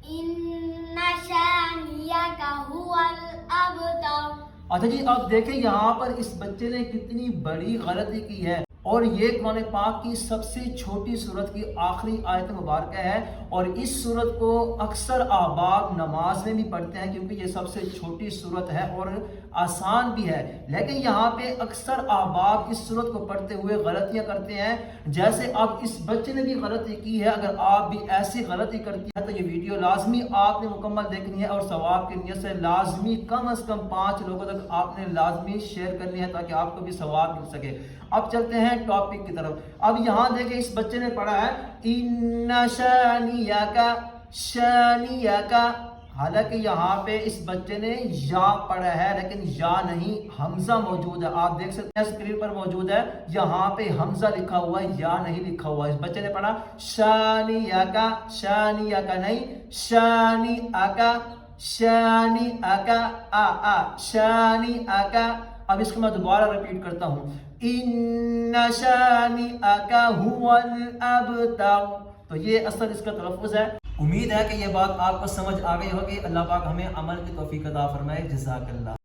إن شانئك هو الأبتر. اچھا جی، اب دیکھیں یہاں پر اس بچے نے کتنی بڑی غلطی کی ہے، اور یہ قرآن پاک کی سب سے چھوٹی سورت کی آخری آیت مبارکہ ہے، اور اس سورت کو اکثر احباب نماز میں بھی پڑھتے ہیں کیونکہ یہ سب سے چھوٹی سورت ہے اور آسان بھی ہے، لیکن یہاں پہ اکثر احباب اس سورت کو پڑھتے ہوئے غلطیاں کرتے ہیں، جیسے اب اس بچے نے بھی غلطی کی ہے۔ اگر آپ بھی ایسی غلطی کرتی ہیں تو یہ ویڈیو لازمی آپ نے مکمل دیکھنی ہے، اور ثواب کی نیت سے لازمی کم از کم 5 لوگوں تک آپ نے لازمی شیئر کرنی ہے تاکہ آپ کو بھی ثواب مل سکے۔ اب چلتے ہیں ٹاپک کی طرف۔ اب یہاں دیکھیں اس بچے نے پڑھا ہے ان شانئک، شانئک، حالانکہ یہاں پہ اس بچے نے یا پڑھا ہے لیکن یا نہیں، حمزہ موجود ہے، آپ دیکھ سکتے ہیں اسکرین پر موجود ہے، یہاں پہ حمزہ لکھا ہوا ہے، یا نہیں لکھا ہوا ہے۔ اس بچے نے پڑھا شانئک، شانئک نہیں، شانئک، شانئک، شانئک۔ اب اس کو میں دوبارہ ریپیٹ کرتا ہوں، ان شانئک هو الابتر۔ تو یہ اصل اس کا تلفظ ہے۔ امید ہے کہ یہ بات آپ کو سمجھ آ گئی ہوگی۔ اللہ پاک ہمیں عمل کی توفیق عطا فرمائے۔ جزاک اللہ۔